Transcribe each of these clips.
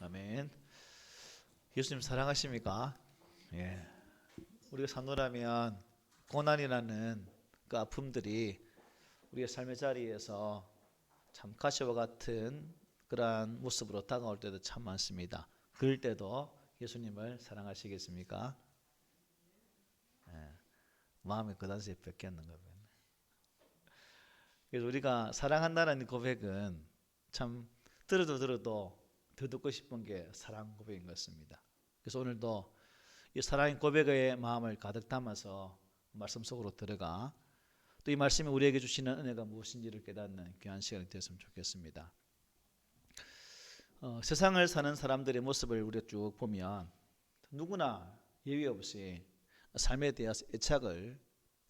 아멘. 예수님 사랑하십니까? 예. 우리가 사노라면 고난이라는 그 아픔들이 우리의 삶의 자리에서 참 가시와 같은 그러한 모습으로 다가올 때도 참 많습니다. 그럴 때도 예수님을 사랑하시겠습니까? 예. 마음에 그다지 뺏겼는가 보네. 그래서 우리가 사랑한다는 고백은 참 들어도 더 듣고 싶은 게 사랑 고백인 것 같습니다. 그래서 오늘도 이 사랑의 고백의 마음을 가득 담아서 말씀 속으로 들어가 또 이 말씀이 우리에게 주시는 은혜가 무엇인지를 깨닫는 귀한 시간이 되었으면 좋겠습니다. 세상을 사는 사람들의 모습을 우리가 쭉 보면 누구나 예외 없이 삶에 대해서 애착을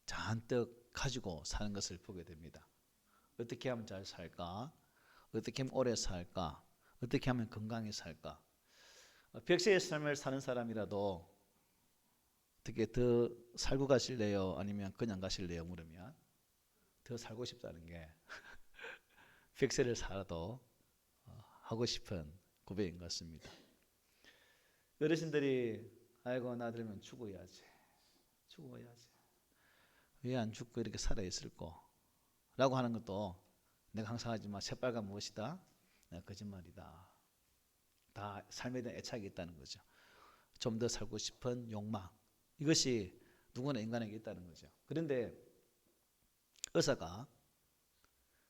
잔뜩 가지고 사는 것을 보게 됩니다. 어떻게 하면 잘 살까? 어떻게 하면 오래 살까? 어떻게 하면 건강히 살까? 100세의 삶을 사는 사람이라도 어떻게 더 살고 가실래요? 아니면 그냥 가실래요? 물으면 더 살고 싶다는 게 100세를 살아도 하고 싶은 고백인 것 같습니다. 어르신들이 아이고 나들면 죽어야지 왜 안 죽고 이렇게 살아있을까? 라고 하는 것도 내가 항상 하지만 새빨간 무엇이다? 거짓말이다. 다 삶에 대한 애착이 있다는 거죠. 좀 더 살고 싶은 욕망, 이것이 누구나 인간에게 있다는 거죠. 그런데 의사가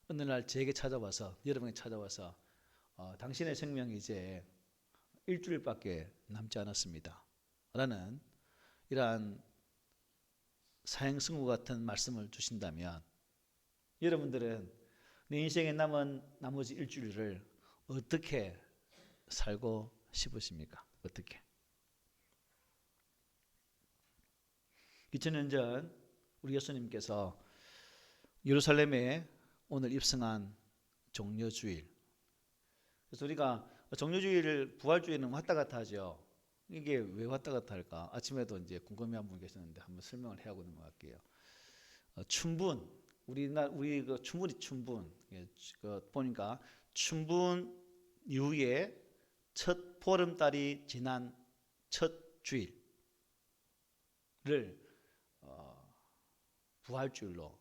어느 날 제게 찾아와서, 여러분에게 찾아와서 당신의 생명이 이제 일주일밖에 남지 않았습니다 라는 이러한 사형선고 같은 말씀을 주신다면 여러분들은 내 인생에 남은 나머지 일주일을 어떻게 살고 싶으십니까? 어떻게? 2000년 전 우리 예수님께서 예루살렘에 오늘 입성한 종려주일. 그래서 우리가 종려주일을 부활주일은 왔다 갔다 하죠. 이게 왜 왔다 갔다 할까? 아침에도 이제 궁금해한 분 계셨는데 한번 설명을 해하고 넘어갈게요. 춘분, 우리 그 춘분. 보니까 춘분 이후에 첫 보름달이 지난 첫 주일을 부활주일로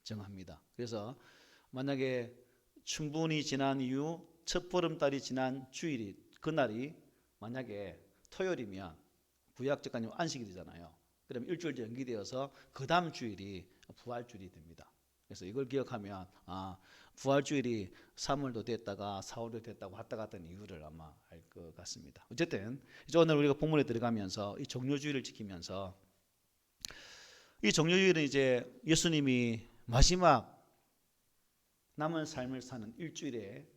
정합니다. 그래서 만약에 춘분이 지난 이후 첫 보름달이 지난 주일이 그날이 만약에 토요일이면 구약적까지 안식이 되잖아요. 그럼 일주일 연기되어서 그 다음 주일이 부활주일이 됩니다. 그래서 이걸 기억하면 부활주일이 3월도 됐다가 4월도 됐다고 왔다 갔다 하는 이유를 아마 알 것 같습니다. 어쨌든 이제 오늘 우리가 본문에 들어가면서 이 종려주일을 지키면서 이 종려주일은 이제 예수님이 마지막 남은 삶을 사는 일주일의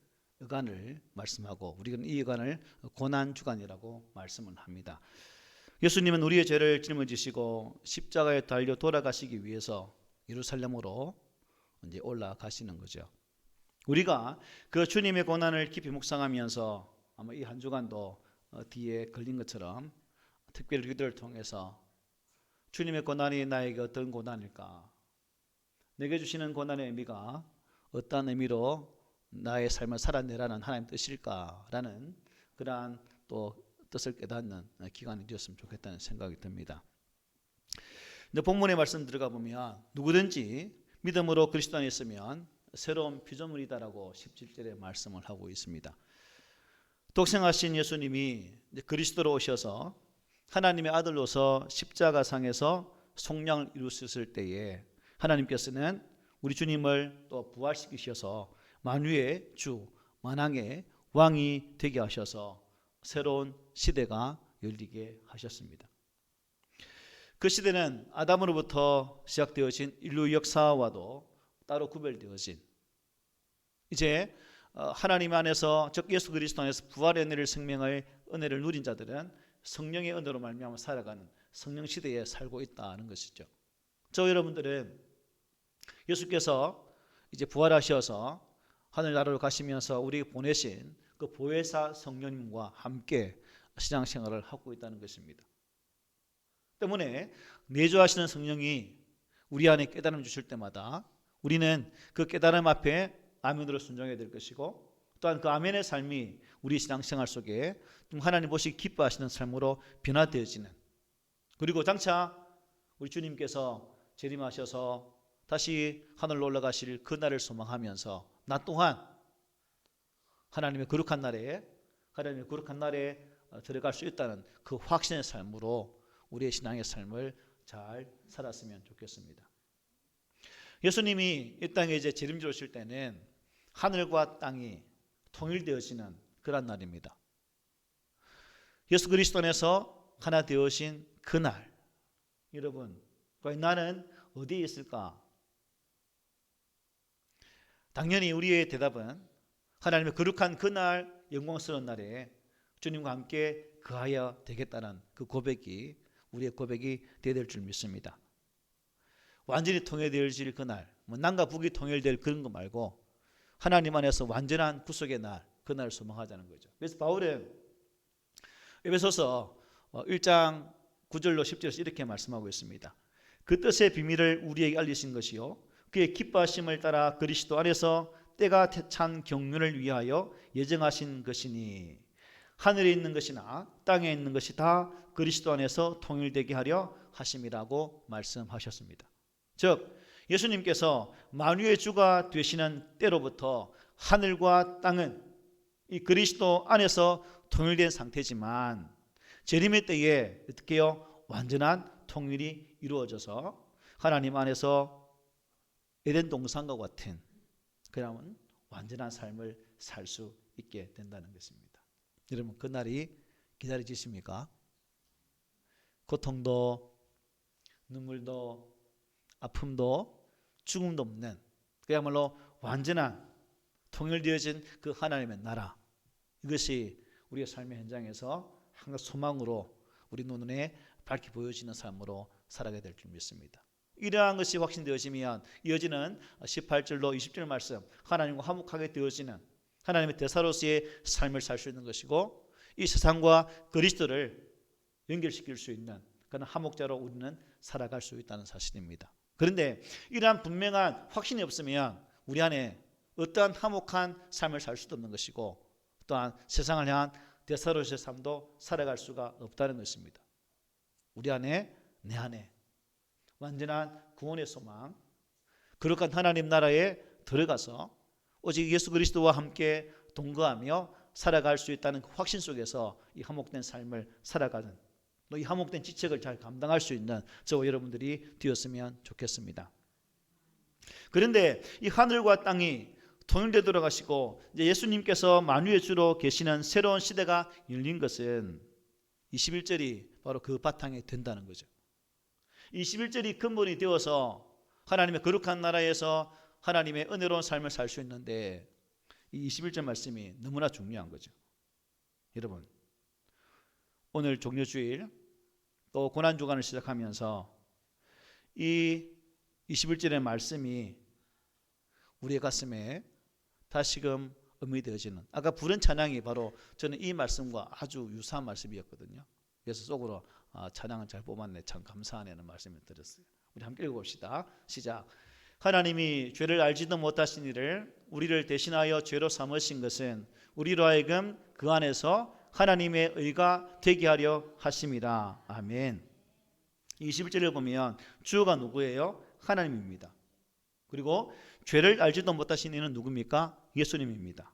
여간을 말씀하고 우리는 이 여간을 고난주간이라고 말씀을 합니다. 예수님은 우리의 죄를 짊어지시고 십자가에 달려 돌아가시기 위해서 예루살렘으로 이제 올라가시는 거죠. 우리가 그 주님의 고난을 깊이 묵상하면서 아마 이 한 주간도 뒤에 걸린 것처럼 특별히 기도를 통해서 주님의 고난이 나에게 어떤 고난일까? 내게 주시는 고난의 의미가 어떤 의미로 나의 삶을 살아내라는 하나님 뜻일까라는 그러한 또 뜻을 깨닫는 기간이 되었으면 좋겠다는 생각이 듭니다. 근데 본문의 말씀 들어가 보면 누구든지 믿음으로 그리스도 안에 있으면 새로운 피조물이다라고 17절에 말씀을 하고 있습니다. 독생하신 예수님이 그리스도로 오셔서 하나님의 아들로서 십자가상에서 속량을 이루셨을 때에 하나님께서는 우리 주님을 또 부활시키셔서 만유의 주, 만왕의 왕이 되게 하셔서 새로운 시대가 열리게 하셨습니다. 그 시대는 아담으로부터 시작되어진 인류 역사와도 따로 구별되어진 이제 하나님 안에서 즉 예수 그리스도 안에서 부활의 은혜를 누린 자들은 성령의 은혜로 말미암아 살아가는 성령 시대에 살고 있다는 것이죠. 저 여러분들은 예수께서 이제 부활하셔서 하늘나라로 가시면서 우리에게 보내신 그 보혜사 성령님과 함께 신앙생활을 하고 있다는 것입니다. 때문에 내주하시는 성령이 우리 안에 깨달음 주실 때마다 우리는 그 깨달음 앞에 아멘으로 순종해야 될 것이고 또한 그 아멘의 삶이 우리 신앙생활 속에 하나님 보시기 기뻐하시는 삶으로 변화되어지는, 그리고 장차 우리 주님께서 재림하셔서 다시 하늘로 올라가실 그 날을 소망하면서 나 또한 하나님의 거룩한 날에 들어갈 수 있다는 그 확신의 삶으로 우리의 신앙의 삶을 잘 살았으면 좋겠습니다. 예수님이 이 땅에 이제 재림지로 오실 때는 하늘과 땅이 통일되어지는 그런 날입니다. 예수 그리스도 안에서 하나 되어진 그날, 여러분, 과연 나는 어디에 있을까? 당연히 우리의 대답은 하나님의 거룩한 그날, 영광스러운 날에 주님과 함께 거하여 되겠다는 그 고백이 우리의 고백이 되어야 될 줄 믿습니다. 완전히 통일되어질 그날, 남과 북이 통일될 그런 거 말고 하나님 안에서 완전한 구속의 날, 그날을 소망하자는 거죠. 그래서 바울은 에베소서 1장 9절로 10절에서 이렇게 말씀하고 있습니다. 그 뜻의 비밀을 우리에게 알리신 것이요 그의 기뻐하심을 따라 그리스도 안에서 때가 찬 경륜을 위하여 예정하신 것이니 하늘에 있는 것이나 땅에 있는 것이 다 그리스도 안에서 통일되게 하려 하심이라고 말씀하셨습니다. 즉 예수님께서 만유의 주가 되시는 때로부터 하늘과 땅은 이 그리스도 안에서 통일된 상태지만 재림의 때에 어떻게요? 완전한 통일이 이루어져서 하나님 안에서 에덴 동산과 같은 그런 완전한 삶을 살 수 있게 된다는 것입니다. 여러분 그날이 기다려지십니까? 고통도 눈물도 아픔도 죽음도 없는 그야말로 완전한 통일되어진 그 하나님의 나라, 이것이 우리의 삶의 현장에서 항상 소망으로 우리 눈에 밝게 보여지는 삶으로 살아가야 될 줄 믿습니다. 이러한 것이 확신되어지면 이어지는 18절로 20절 말씀, 하나님과 화목하게 되어지는 하나님의 대사로서의 삶을 살 수 있는 것이고 이 세상과 그리스도를 연결시킬 수 있는 그런 화목자로 우리는 살아갈 수 있다는 사실입니다. 그런데 이러한 분명한 확신이 없으면 우리 안에 어떠한 화목한 삶을 살 수도 없는 것이고 또한 세상을 향한 대사로서의 삶도 살아갈 수가 없다는 것입니다. 우리 안에, 내 안에 완전한 구원의 소망, 거룩한 하나님 나라에 들어가서 오직 예수 그리스도와 함께 동거하며 살아갈 수 있다는 그 확신 속에서 이 화목된 삶을 살아가는, 또 이 화목된 지책을 잘 감당할 수 있는 저와 여러분들이 되었으면 좋겠습니다. 그런데 이 하늘과 땅이 통일되도록 하시고 이제 예수님께서 만유의 주로 계시는 새로운 시대가 열린 것은 21절이 바로 그 바탕이 된다는 거죠. 21절이 근본이 되어서 하나님의 거룩한 나라에서 하나님의 은혜로운 삶을 살 수 있는데 이 21절 말씀이 너무나 중요한 거죠. 여러분 오늘 종료주일 또 고난주간을 시작하면서 이 21절의 말씀이 우리의 가슴에 다시금 의미되어지는, 아까 부른 찬양이 바로 저는 이 말씀과 아주 유사한 말씀이었거든요. 그래서 속으로 찬양을 잘 뽑았네, 참 감사하네는 말씀을 드렸어요. 우리 함께 읽어봅시다. 시작. 하나님이 죄를 알지도 못하신 이를 우리를 대신하여 죄로 삼으신 것은 우리로 하여금 그 안에서 하나님의 의가 되게 하려 하심이라. 아멘. 21절을 보면 주어가 누구예요? 하나님입니다. 그리고 죄를 알지도 못하신 이는 누굽니까? 예수님입니다.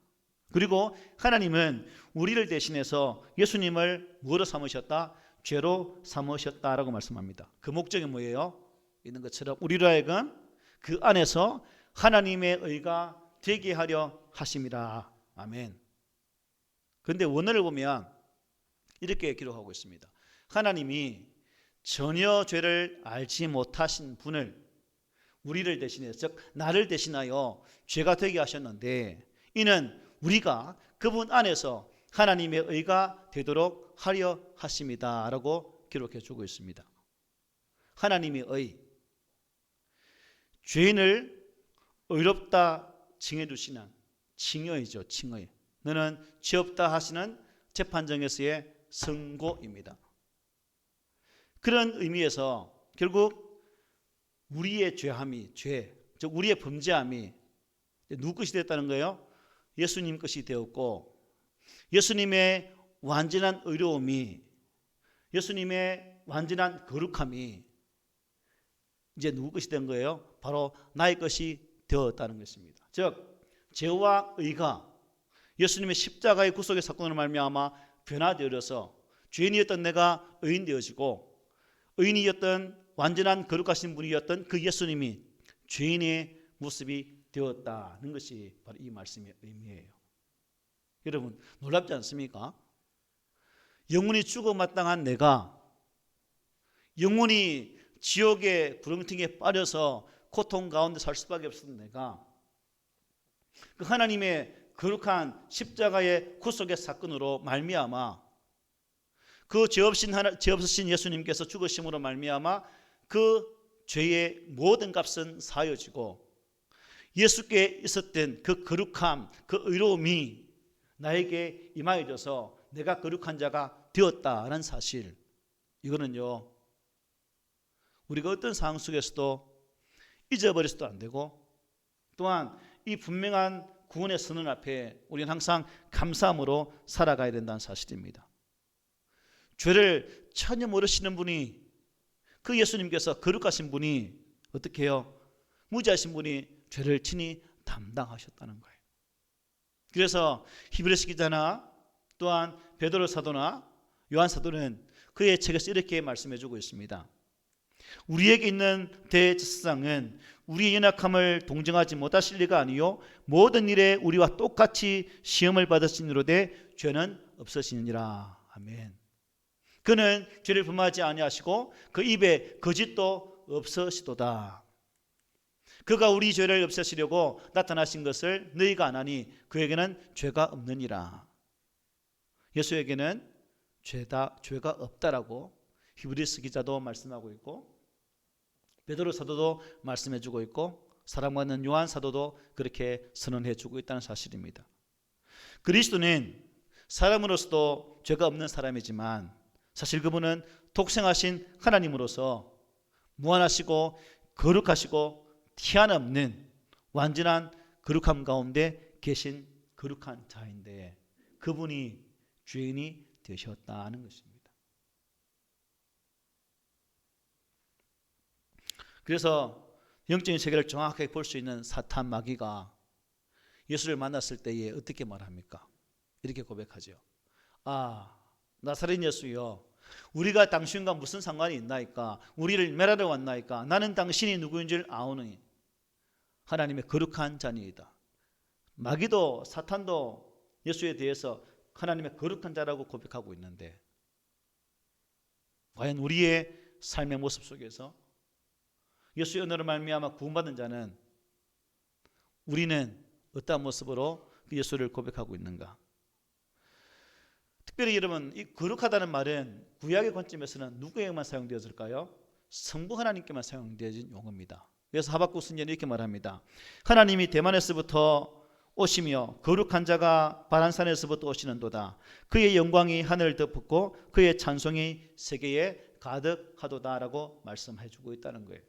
그리고 하나님은 우리를 대신해서 예수님을 무엇으로 삼으셨다? 죄로 삼으셨다라고 말씀합니다. 그 목적이 뭐예요? 있는 것처럼 우리로 하여금 그 안에서 하나님의 의가 되게 하려 하심이라. 아멘. 그런데 원어를 보면 이렇게 기록하고 있습니다. 하나님이 전혀 죄를 알지 못하신 분을 우리를 대신해서, 즉 나를 대신하여 죄가 되게 하셨는데 이는 우리가 그분 안에서 하나님의 의가 되도록 하려 하심이다 라고 기록해 주고 있습니다. 하나님의 의, 죄인을 의롭다 칭해 주시는 칭의죠. 칭의. 너는 죄 없다 하시는 재판정에서의 선고입니다. 그런 의미에서 결국 우리의 죄함이, 즉 우리의 범죄함이 누구 것이 됐다는 거예요? 예수님 것이 되었고 예수님의 완전한 의로움이 예수님의 완전한 거룩함이 이제 누구 것이 된 거예요? 바로 나의 것이 되었다는 것입니다. 즉 죄와 의가 예수님의 십자가의 구속의 사건으로 말미암아 변화되어서 죄인이었던 내가 의인 되어지고 의인이었던 완전한 거룩하신 분이었던 그 예수님이 죄인의 모습이 되었다는 것이 바로 이 말씀의 의미예요. 여러분 놀랍지 않습니까? 영원히 죽어 마땅한 내가 영원히 지옥의 구렁텅이에 빠져서 고통 가운데 살 수밖에 없었던 내가 그 하나님의 거룩한 십자가의 구속의 사건으로 말미암아 그 죄 없으신 예수님께서 죽으심으로 말미암아 그 죄의 모든 값은 사여지고 예수께 있었던 그 거룩함, 그 의로움이 나에게 임하여져서 내가 거룩한 자가 되었다는 사실, 이거는요 우리가 어떤 상황 속에서도 잊어버려서도 안 되고 또한 이 분명한 구원의 선언 앞에 우리는 항상 감사함으로 살아가야 된다는 사실입니다. 죄를 전혀 모르시는 분이 그 예수님께서 거룩하신 분이 어떻게 해요? 무지하신 분이 죄를 친히 담당하셨다는 거예요. 그래서 히브리서 기자나 또한 베드로 사도나 요한 사도는 그의 책에서 이렇게 말씀해주고 있습니다. 우리에게 있는 대제사장은 우리의 연약함을 동정하지 못하실 리가 아니요 모든 일에 우리와 똑같이 시험을 받으시니로되 죄는 없으시니라. 아멘. 그는 죄를 범하지 아니하시고 그 입에 거짓도 없으시도다. 그가 우리 죄를 없애시려고 나타나신 것을 너희가 아나니 그에게는 죄가 없느니라. 예수에게는 죄가 없다라고 히브리서 기자도 말씀하고 있고 베드로 사도도 말씀해주고 있고 사랑받는 요한 사도도 그렇게 선언해주고 있다는 사실입니다. 그리스도는 사람으로서도 죄가 없는 사람이지만 사실 그분은 독생하신 하나님으로서 무한하시고 거룩하시고 티 하나 없는 완전한 거룩함 가운데 계신 거룩한 자인데 그분이 죄인이 되셨다는 것입니다. 그래서 영적인 세계를 정확하게 볼 수 있는 사탄 마귀가 예수를 만났을 때에 어떻게 말합니까? 이렇게 고백하죠. 아, 나사렛 예수여, 우리가 당신과 무슨 상관이 있나이까? 우리를 멸하러 왔나이까? 나는 당신이 누구인 줄 아오니 하나님의 거룩한 자니이다. 마귀도 사탄도 예수에 대해서 하나님의 거룩한 자라고 고백하고 있는데 과연 우리의 삶의 모습 속에서 예수의 은혜로 말미암아 구원받은 자는 우리는 어떠한 모습으로 그 예수를 고백하고 있는가? 특별히 여러분 이 거룩하다는 말은 구약의 관점에서는 누구에게만 사용되었을까요? 성부 하나님께만 사용되어진 용어입니다. 그래서 하박국 선지자는 이렇게 말합니다. 하나님이 대만에서부터 오시며 거룩한 자가 바란산에서부터 오시는도다. 그의 영광이 하늘을 덮었고 그의 찬송이 세계에 가득하도다라고 말씀해주고 있다는 거예요.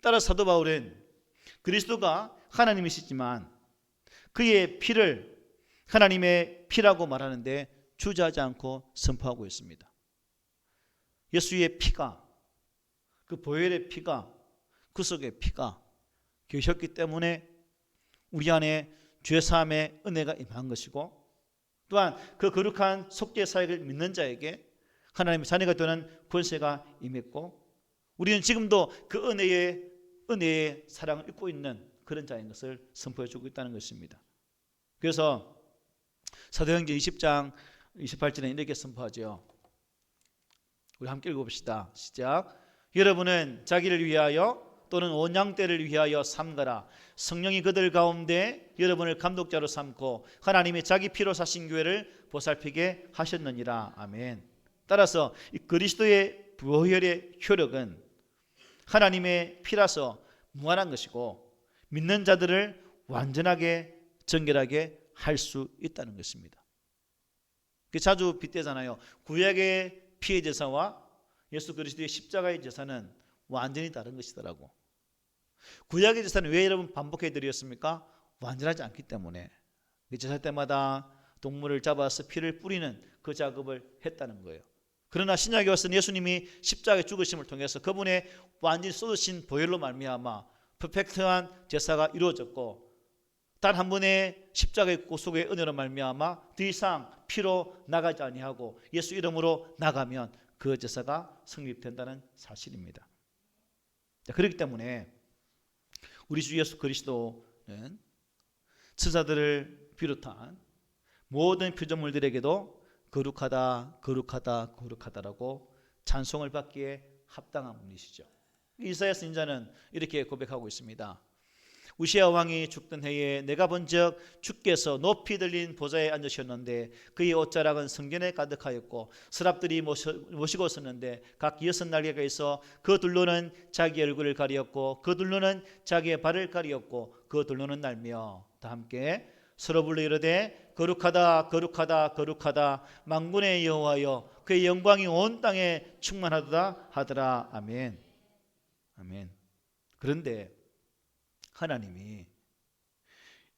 따라 사도 바울은 그리스도가 하나님이시지만 그의 피를 하나님의 피라고 말하는데 주저하지 않고 선포하고 있습니다. 예수의 피가 그 보혈의 피가 구속의 피가 계셨기 때문에 우리 안에 죄사함의 은혜가 임한 것이고 또한 그 거룩한 속죄 사역을 믿는 자에게 하나님의 자녀가 되는 권세가 임했고 우리는 지금도 그 은혜의 사랑을 입고 있는 그런 자인 것을 선포해 주고 있다는 것입니다. 그래서 사도행전 20장 28절에 이렇게 선포하죠. 우리 함께 읽어봅시다. 시작. 여러분은 자기를 위하여 또는 온 양떼를 위하여 삼가라. 성령이 그들 가운데 여러분을 감독자로 삼고 하나님이 자기 피로 사신 교회를 보살피게 하셨느니라. 아멘. 따라서 이 그리스도의 보혈의 효력은 하나님의 피라서 무한한 것이고 믿는 자들을 완전하게 정결하게 할 수 있다는 것입니다. 자주 빗대잖아요. 구약의 피의 제사와 예수 그리스도의 십자가의 제사는 완전히 다른 것이더라고. 구약의 제사는 왜 여러분 반복해 드렸습니까? 완전하지 않기 때문에 제사 때마다 동물을 잡아서 피를 뿌리는 그 작업을 했다는 거예요. 그러나 신약에 와서는 예수님이 십자가의 죽으심을 통해서 그분의 완전히 쏟으신 보혈로 말미암아 퍼펙트한 제사가 이루어졌고, 단 한 번의 십자가의 구속의 은혜로 말미암아 더 이상 피로 나가지 아니하고 예수 이름으로 나가면 그 제사가 성립된다는 사실입니다. 그렇기 때문에 우리 주 예수 그리스도는 천사들을 비롯한 모든 피조물들에게도 거룩하다, 거룩하다, 거룩하다라고 찬송을 받기에 합당한 분이시죠. 이사야 선지자는 이렇게 고백하고 있습니다. 우시야 왕이 죽던 해에 내가 본즉 주께서 높이 들린 보좌에 앉으셨는데 그의 옷자락은 성전에 가득하였고 서랍들이 모시고 섰는데 각 6날개가 있어 그 둘로는 자기 얼굴을 가리었고 그 둘로는 자기의 발을 가리었고 그 둘로는 날며 다 함께 서로 불러 이르되 거룩하다 거룩하다 거룩하다 만군의 여호와여 그의 영광이 온 땅에 충만하도다 하더라. 아멘. 아멘. 그런데 하나님이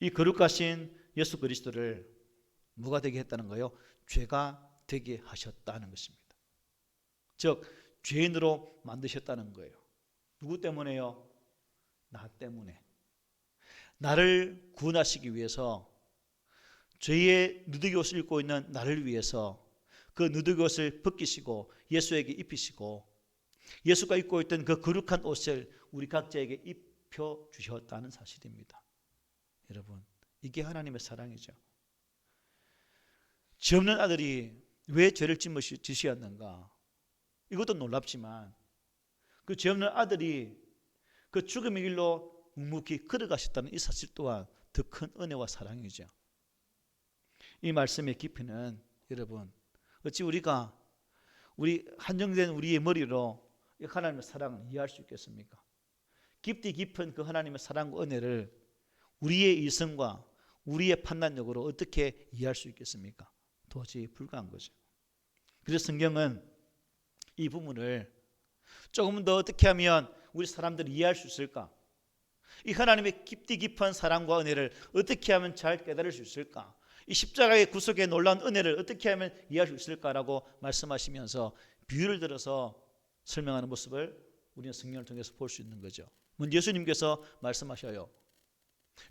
이 거룩하신 예수 그리스도를 뭐가 되게 했다는 거예요? 죄가 되게 하셨다는 것입니다. 즉 죄인으로 만드셨다는 거예요. 누구 때문에요? 나 때문에. 나를 구원하시기 위해서, 죄의 누더기옷을 입고 있는 나를 위해서 그 누더기옷을 벗기시고 예수에게 입히시고 예수가 입고 있던 그 거룩한 옷을 우리 각자에게 입혀주셨다는 사실입니다. 여러분, 이게 하나님의 사랑이죠. 죄 없는 아들이 왜 죄를 지으셨는가? 이것도 놀랍지만 그 죄 없는 아들이 그 죽음의 길로 묵묵히 걸어가셨다는 이 사실 또한 더 큰 은혜와 사랑이죠. 이 말씀의 깊이는 여러분, 어찌 우리가 우리 한정된 우리의 머리로 하나님의 사랑을 이해할 수 있겠습니까? 깊이 깊은 그 하나님의 사랑과 은혜를 우리의 이성과 우리의 판단력으로 어떻게 이해할 수 있겠습니까? 도저히 불가한 거죠. 그래서 성경은 이 부분을 조금 더 어떻게 하면 우리 사람들이 이해할 수 있을까? 이 하나님의 깊이 깊은 사랑과 은혜를 어떻게 하면 잘 깨달을 수 있을까? 이 십자가의 구속의 놀라운 은혜를 어떻게 하면 이해할 수 있을까라고 말씀하시면서 비유를 들어서 설명하는 모습을 우리는 성경을 통해서 볼 수 있는 거죠. 먼저 예수님께서 말씀하셔요.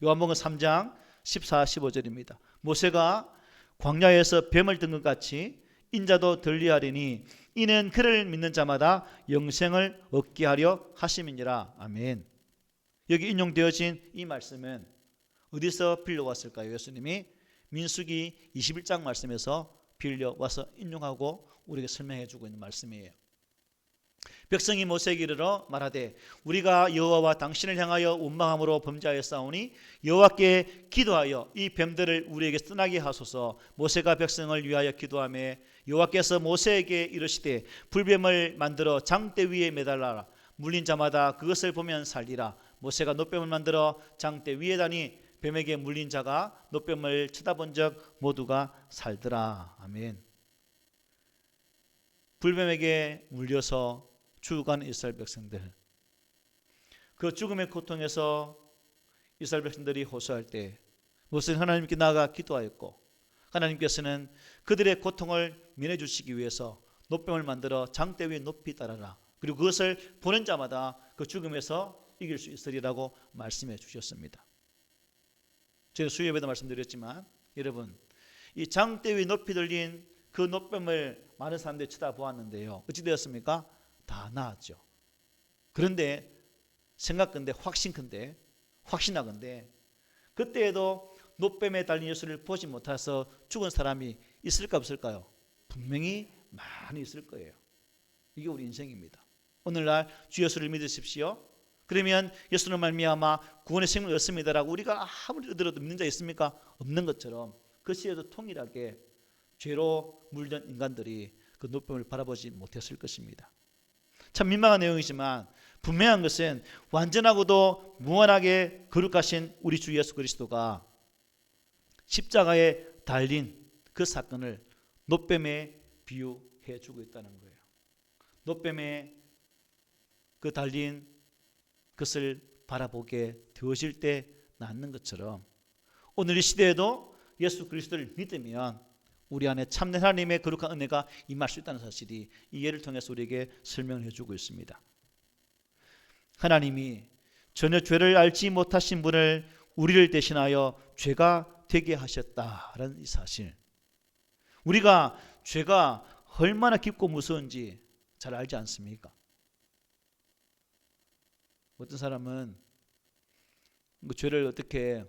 요한복음 3장 14, 15절입니다. 모세가 광야에서 뱀을 든 것 같이 인자도 들리하리니 이는 그를 믿는 자마다 영생을 얻게 하려 하심이니라. 아멘. 여기 인용되어진 이 말씀은 어디서 빌려왔을까요? 예수님이 민수기 21장 말씀에서 빌려와서 인용하고 우리에게 설명해 주고 있는 말씀이에요. 백성이 모세에게 이르러 말하되 우리가 여호와와 당신을 향하여 원망함으로 범죄하였사오니 여호와께 기도하여 이 뱀들을 우리에게 떠나게 하소서. 모세가 백성을 위하여 기도하매 여호와께서 모세에게 이르시되 불뱀을 만들어 장대 위에 매달라라. 물린 자마다 그것을 보면 살리라. 모세가 놋뱀을 만들어 장대 위에 다니 뱀에게 물린 자가 놋뱀을 쳐다본 적 모두가 살더라. 아멘. 불뱀에게 물려서 죽어가는 이스라엘 백성들, 그 죽음의 고통에서 이스라엘 백성들이 호소할 때 모세는 하나님께 나아가 기도하였고 하나님께서는 그들의 고통을 면해 주시기 위해서 놋뱀을 만들어 장대 위에 높이 따라라. 그리고 그것을 보는 자마다 그 죽음에서 이길 수 있으리라고 말씀해 주셨습니다. 제가 수요일에도 말씀드렸지만 여러분, 이 장대 위에 높이 들린 그 놋뱀을 많은 사람들이 쳐다보았는데요, 어찌 되었습니까? 다 나았죠. 그런데 생각건데 확신하건대 그때에도 놋뱀에 달린 예수를 보지 못해서 죽은 사람이 있을까 없을까요? 분명히 많이 있을 거예요. 이게 우리 인생입니다. 오늘날 주 예수를 믿으십시오. 그러면 예수는 말미암아 구원의 생명을 얻습니다라고 우리가 아무리 들어도 믿는 자 있습니까? 없는 것처럼 그 시에도 통일하게 죄로 물든 인간들이 그 놋뱀을 바라보지 못했을 것입니다. 참 민망한 내용이지만 분명한 것은 완전하고도 무한하게 거룩하신 우리 주 예수 그리스도가 십자가에 달린 그 사건을 놋뱀에 비유해 주고 있다는 거예요. 놋뱀에 그 달린 것을 바라보게 되어질 때 낫는 것처럼 오늘 이 시대에도 예수 그리스도를 믿으면 우리 안에 참된 하나님의 거룩한 은혜가 임할 수 있다는 사실이 이 예를 통해서 우리에게 설명을 해주고 있습니다. 하나님이 전혀 죄를 알지 못하신 분을 우리를 대신하여 죄가 되게 하셨다라는 이 사실, 우리가 죄가 얼마나 깊고 무서운지 잘 알지 않습니까? 어떤 사람은 그 죄를 어떻게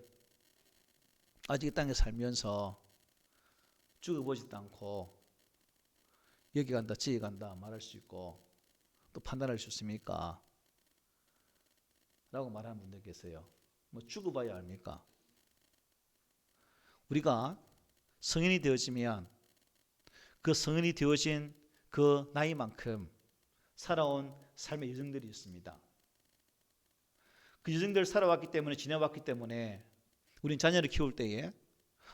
아직 이 땅에 살면서 죽어보지도 않고 여기 간다 저기 간다 말할 수 있고 또 판단할 수 있습니까? 라고 말하는 분들 계세요. 뭐 죽어봐야 합니까? 우리가 성인이 되어지면 그 성인이 되어진 그 나이만큼 살아온 삶의 여정들이 있습니다. 그 여정들을 살아왔기 때문에, 지내왔기 때문에 우린 자녀를 키울 때에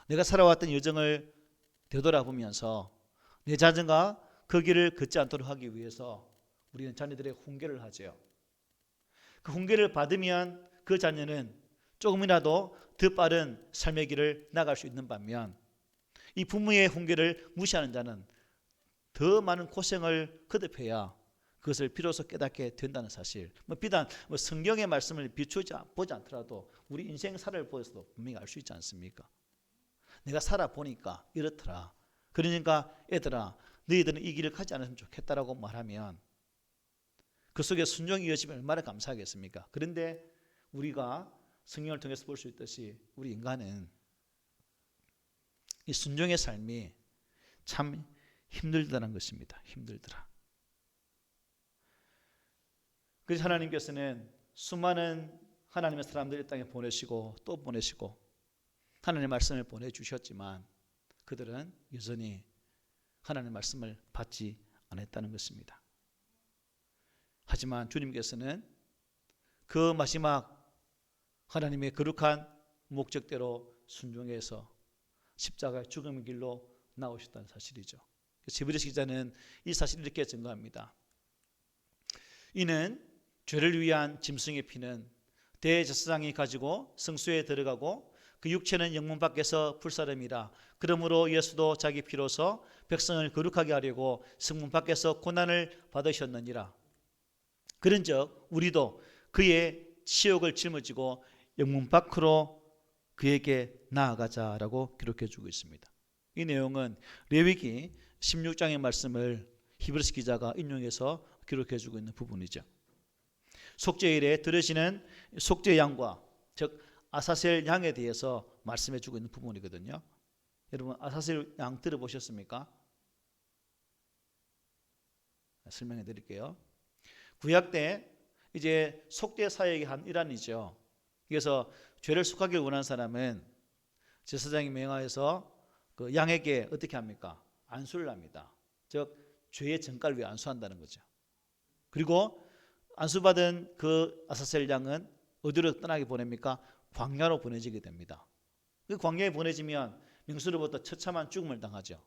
내가 살아왔던 여정을 되돌아보면서 내 자녀가 그 길을 걷지 않도록 하기 위해서 우리는 자녀들에게 훈계를 하죠. 그 훈계를 받으면 그 자녀는 조금이라도 더 빠른 삶의 길을 나갈 수 있는 반면, 이 부모의 훈계를 무시하는 자는 더 많은 고생을 거듭해야 그것을 비로소 깨닫게 된다는 사실. 비단 성경의 말씀을 비추지 보지 않더라도 우리 인생사를 보여서도 분명히 알 수 있지 않습니까? 내가 살아보니까 이렇더라. 그러니까 애들아, 너희들은 이 길을 가지 않았으면 좋겠다라고 말하면 그 속에 순종이 이어지면 얼마나 감사하겠습니까? 그런데 우리가 성경을 통해서 볼 수 있듯이 우리 인간은 이 순종의 삶이 참 힘들다는 것입니다. 힘들더라. 그래서 하나님께서는 수많은 하나님의 사람들을 이 땅에 보내시고 또 보내시고 하나님의 말씀을 보내주셨지만 그들은 여전히 하나님의 말씀을 받지 않았다는 것입니다. 하지만 주님께서는 그 마지막 하나님의 거룩한 목적대로 순종해서 십자가의 죽음의 길로 나오셨다는 사실이죠. 히브리서 기자는 이 사실을 이렇게 증거합니다. 이는 죄를 위한 짐승의 피는 대제사장이 가지고 성소에 들어가고 그 육체는 영문 밖에서 불사름이라. 그러므로 예수도 자기 피로서 백성을 거룩하게 하려고 성문 밖에서 고난을 받으셨느니라. 그런즉 우리도 그의 치욕을 짊어지고 영문 밖으로 그에게 나아가자라고 기록해 주고 있습니다. 이 내용은 레위기 16장의 말씀을 히브리서 기자가 인용해서 기록해 주고 있는 부분이죠. 속죄일에 들으시는 속죄 양과, 즉 아사셀 양에 대해서 말씀해 주고 있는 부분이거든요. 여러분, 아사셀 양 들어보셨습니까? 설명해 드릴게요. 구약 때 이제 속죄 사역의 한 일환이죠. 그래서 죄를 속하길 원하는 사람은 제사장이 명하여서 그 양에게 어떻게 합니까? 안수를 합니다. 즉 죄의 전가를 위해 안수한다는 거죠. 그리고 안수받은 그 아사셀 양은 어디로 떠나게 보냅니까? 광야로 보내지게 됩니다. 그 광야에 보내지면 명수로부터 처참한 죽음을 당하죠.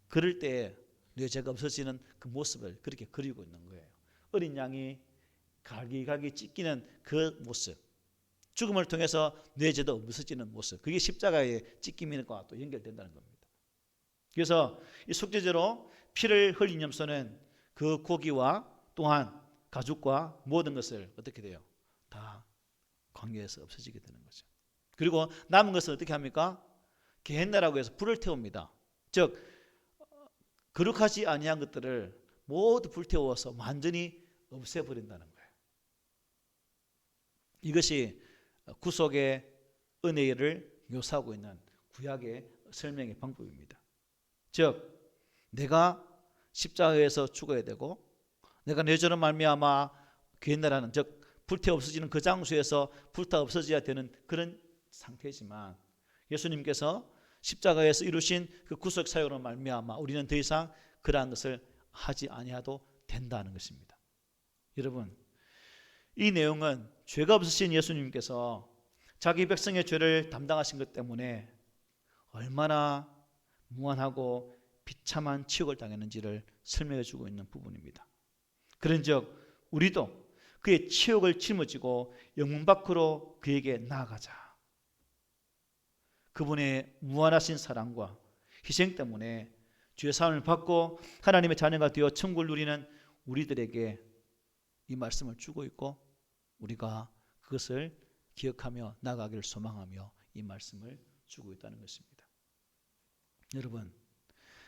그럴 때 내 죄가 없어지는 그 모습을 그렇게 그리고 있는 거예요. 어린 양이 갈기갈기 찢기는 그 모습, 죽음을 통해서 내 죄도 없어지는 모습, 그게 십자가의 찢김과 또 연결된다는 겁니다. 그래서 이 속죄제로 피를 흘린 염소는 그 고기와 또한 가죽과 모든 것을 어떻게 돼요? 다 광야에서 없어지게 되는 거죠. 그리고 남은 것을 어떻게 합니까? 게헨나라고 해서 불을 태웁니다. 즉 거룩하지 아니한 것들을 모두 불태워서 완전히 없애버린다는 거예요. 이것이 구속의 은혜를 묘사하고 있는 구약의 설명의 방법입니다. 즉 내가 십자가에서 죽어야 되고 내가 내 죄로 말미암아 게헨나라는, 즉 불태워 없어지는 그 장소에서 불타 없어져야 되는 그런 상태지만 예수님께서 십자가에서 이루신 그 구속 사역으로 말미암아 우리는 더 이상 그러한 것을 하지 아니하도 된다는 것입니다. 여러분, 이 내용은 죄가 없으신 예수님께서 자기 백성의 죄를 담당하신 것 때문에 얼마나 무한하고 비참한 치욕을 당했는지를 설명해 주고 있는 부분입니다. 그런즉 우리도 그의 치욕을 짊어지고 영문 밖으로 그에게 나아가자. 그분의 무한하신 사랑과 희생 때문에 죄사함을 받고 하나님의 자녀가 되어 천국을 누리는 우리들에게 이 말씀을 주고 있고, 우리가 그것을 기억하며 나가기를 소망하며 이 말씀을 주고 있다는 것입니다. 여러분,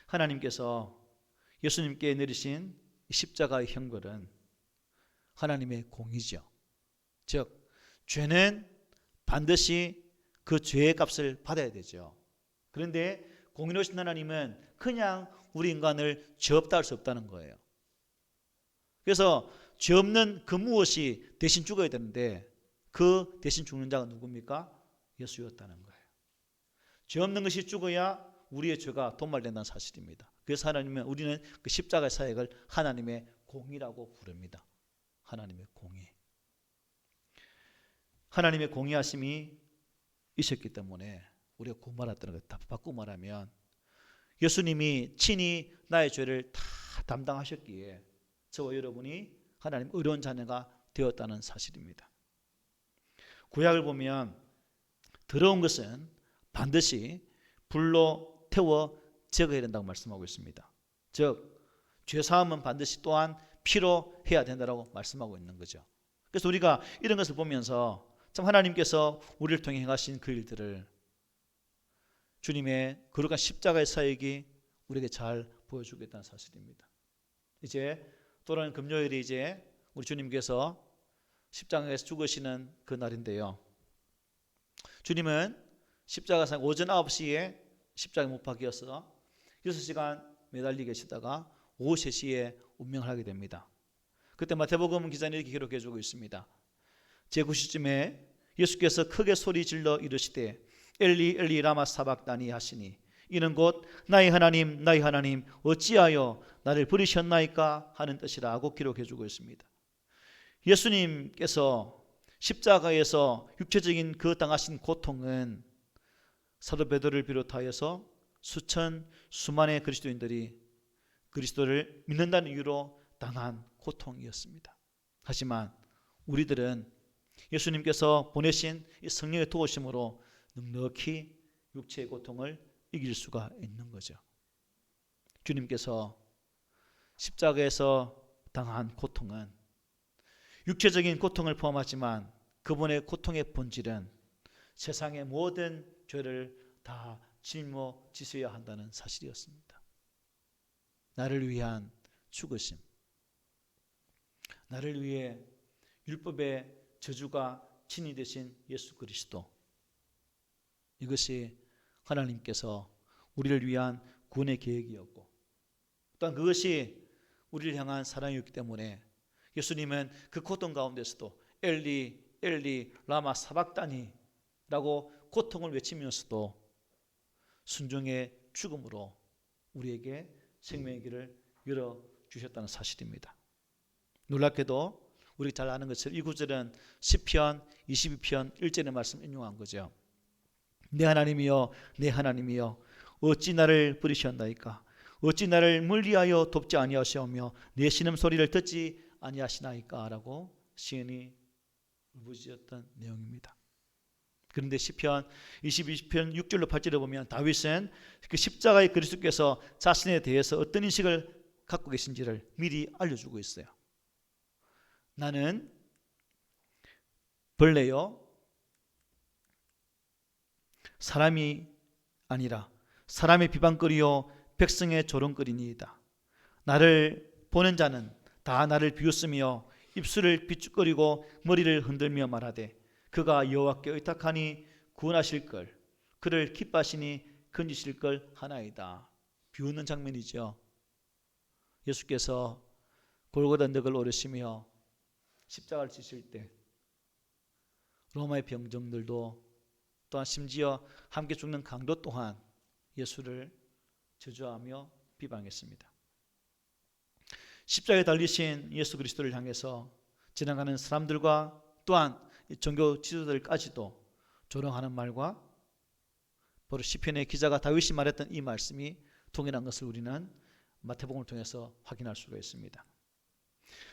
하나님께서 예수님께 내리신 십자가의 형벌은 하나님의 공의죠. 즉 죄는 반드시 그 죄의 값을 받아야 되죠. 그런데 공의로우신 하나님은 그냥 우리 인간을 죄 없다 할 수 없다는 거예요. 그래서 죄 없는 그 무엇이 대신 죽어야 되는데 그 대신 죽는 자가 누굽니까? 예수였다는 거예요. 죄 없는 것이 죽어야 우리의 죄가 도말된다는 사실입니다. 그래서 우리는 그 십자가의 사역을 하나님의 공의라고 부릅니다. 하나님의 공의. 하나님의 공의하심이 있었기 때문에 우리가 구말했다는 것, 다 바꾸고 말하면 예수님이 친히 나의 죄를 다 담당하셨기에 저와 여러분이 하나님 의로운 자녀가 되었다는 사실입니다. 구약을 보면 더러운 것은 반드시 불로 태워 제거해야 된다고 말씀하고 있습니다. 즉 죄사함은 반드시 또한 피로 해야 된다고 말씀하고 있는 거죠. 그래서 우리가 이런 것을 보면서 참 하나님께서 우리를 통해 행하신 그 일들을 주님의 거룩한 십자가의 사역이 우리에게 잘 보여주겠다는 사실입니다. 이제 돌아오는 금요일이 이제 우리 주님께서 십자가에서 죽으시는 그 날인데요. 주님은 십자가상 오전 9시에 십자가에 못 박혀서 6시간 매달리게 계시다가 오후 3시에 운명을 하게 됩니다. 그때 마태복음 기자는 이렇게 기록해 주고 있습니다. 제9시쯤에 예수께서 크게 소리 질러 이르시되 엘리 엘리 라마 사박다니 하시니 이는 곧 나의 하나님 나의 하나님 어찌하여 나를 버리셨나이까 하는 뜻이라고 기록해 주고 있습니다. 예수님께서 십자가에서 육체적인 그 당하신 고통은 사도 베드로를 비롯하여서 수만의 그리스도인들이 그리스도를 믿는다는 이유로 당한 고통이었습니다. 하지만 우리들은 예수님께서 보내신 이 성령의 도우심으로 넉넉히 육체의 고통을 이길 수가 있는 거죠. 주님께서 십자가에서 당한 고통은 육체적인 고통을 포함하지만 그분의 고통의 본질은 세상의 모든 죄를 다 짊어지셔야 한다는 사실이었습니다. 나를 위한 죽으심, 나를 위해 율법의 저주가 친히 되신 예수 그리스도, 이것이 하나님께서 우리를 위한 구원의 계획이었고 또한 그것이 우리를 향한 사랑이었기 때문에 예수님은 그 고통 가운데서도 엘리 엘리 라마 사박다니 라고 고통을 외치면서도 순종의 죽음으로 우리에게 생명의 길을 열어주셨다는 사실입니다. 놀랍게도 우리 잘 아는 것처럼 이 구절은 시편 22편 1절의 말씀 인용한 거죠. 내 하나님이여 내 하나님이여 어찌 나를 버리셨나이까 어찌 나를 멀리하여 돕지 아니하시오며 내 신음소리를 듣지 아니하시나이까 라고 시인이 울부짖었던 내용입니다. 그런데 시편 22편 6절로 8절에 보면 다윗은 그 십자가의 그리스도께서 자신에 대해서 어떤 인식을 갖고 계신지를 미리 알려주고 있어요. 나는 벌레요 사람이 아니라 사람의 비방거리요 백성의 조롱거리니이다. 나를 보는 자는 다 나를 비웃으며 입술을 비축거리고 머리를 흔들며 말하되 그가 여호와께 의탁하니 구원하실 걸 그를 기뻐하시니 건지실 걸 하나이다. 비웃는 장면이죠. 예수께서 골고다 언덕을 오르시며 십자가를 지실 때 로마의 병정들도 또한 심지어 함께 죽는 강도 또한 예수를 저주하며 비방했습니다. 십자가에 달리신 예수 그리스도를 향해서 지나가는 사람들과 또한 종교 지도자들까지도 조롱하는 말과 바로 시편의 기자가 다윗이 말했던 이 말씀이 동일한 것을 우리는 마태복음을 통해서 확인할 수가 있습니다.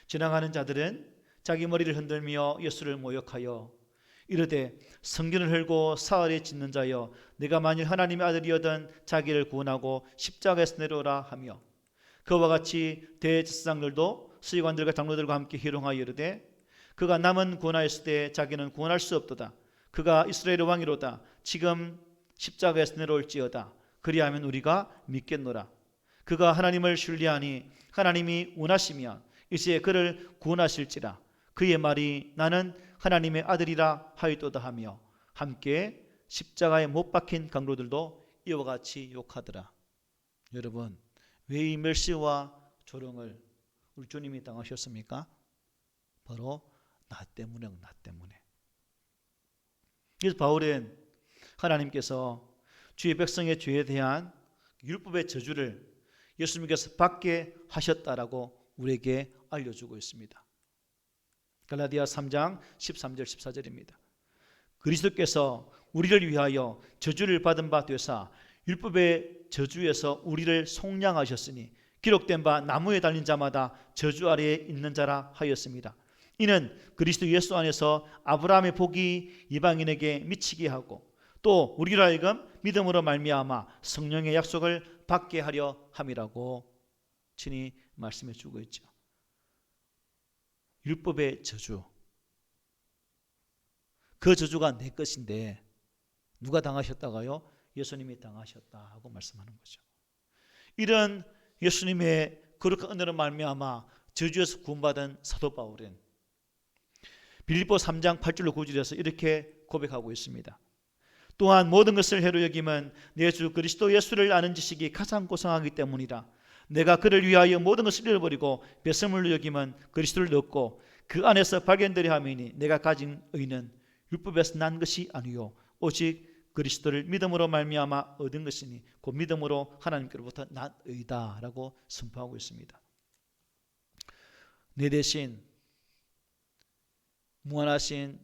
지나가는 자들은 자기 머리를 흔들며 예수를 모욕하여 이르되 성전을 헐고 사흘에 짓는 자여 내가 만일 하나님의 아들이여든 자기를 구원하고 십자가에서 내려오라 하며 그와 같이 대제사장들도 서기관들과 장로들과 함께 희롱하여 이르되 그가 남은 구원하였을 때 자기는 구원할 수 없도다. 그가 이스라엘의 왕이로다. 지금 십자가에서 내려올지어다. 그리하면 우리가 믿겠노라. 그가 하나님을 신뢰하니 하나님이 원하시면 이제 그를 구원하실지라. 그의 말이 나는 하나님의 아들이라 하였도다 하며 함께 십자가에 못 박힌 강도들도 이와 같이 욕하더라. 여러분, 왜 이 멸시와 조롱을 우리 주님이 당하셨습니까? 바로 나 때문에, 나 때문에. 그래서 바울은 하나님께서 주의 백성의 죄에 대한 율법의 저주를 예수님께서 받게 하셨다라고 우리에게 알려주고 있습니다. 갈라디아 3장 13절 14절입니다. 그리스도께서 우리를 위하여 저주를 받은 바 되사 율법의 저주에서 우리를 속량하셨으니 기록된 바 나무에 달린 자마다 저주 아래에 있는 자라 하였습니다. 이는 그리스도 예수 안에서 아브라함의 복이 이방인에게 미치게 하고 또 우리로 하여금 믿음으로 말미암아 성령의 약속을 받게 하려 함이라고 친히 말씀해 주고 있죠. 율법의 저주, 그 저주가 내 것인데 누가 당하셨다가요? 예수님이 당하셨다고 말씀하는 거죠. 이런 예수님의 거룩한 은혜로 말미암아 저주에서 구원받은 사도 바울은 빌립보 3장 8절로 9절에서 이렇게 고백하고 있습니다. 또한 모든 것을 해로 여김은 내 주 그리스도 예수를 아는 지식이 가장 고상하기 때문이라. 내가 그를 위하여 모든 것을 잃어버리고 배설물로 여김은 그리스도를 얻고 그 안에서 발견되려 함이니 내가 가진 의는 율법에서 난 것이 아니요 오직 그리스도를 믿음으로 말미암아 얻은 것이니 그 믿음으로 하나님께로부터 난 의다라고 선포하고 있습니다. 내 대신 무한하신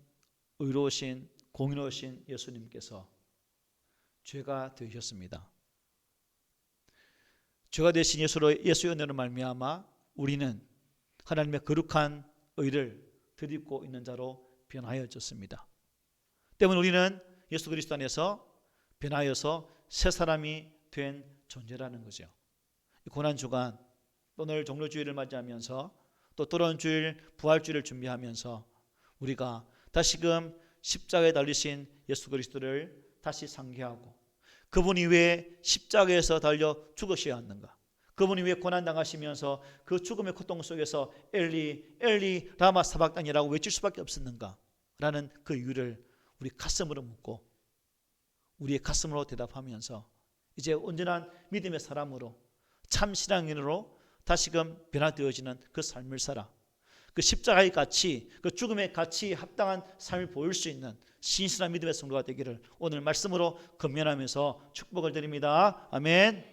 의로우신 공의로우신 예수님께서 죄가 되셨습니다. 죄가 되신 예수의 은혜로 말미암아 우리는 하나님의 거룩한 의를 덧입고 있는 자로 변하여졌습니다. 때문에 우리는 예수 그리스도 안에서 변하여서 새 사람이 된 존재라는 거죠. 고난주간 오늘 종료주일을 맞이하면서 또 돌아온 주일 부활주일을 준비하면서 우리가 다시금 십자가에 달리신 예수 그리스도를 다시 상기하고 그분이 왜 십자가에서 달려 죽으셔야 하는가, 그분이 왜 고난당하시면서 그 죽음의 고통 속에서 엘리 엘리 라마 사박단이라고 외칠 수밖에 없었는가 라는 그 이유를 우리 가슴으로 묻고 우리의 가슴으로 대답하면서 이제 온전한 믿음의 사람으로 참 신앙인으로 다시금 변화되어지는 그 삶을 살아 그 십자가의 가치, 그 죽음의 가치에 합당한 삶을 보일 수 있는 신실한 믿음의 성도가 되기를 오늘 말씀으로 권면하면서 축복을 드립니다. 아멘.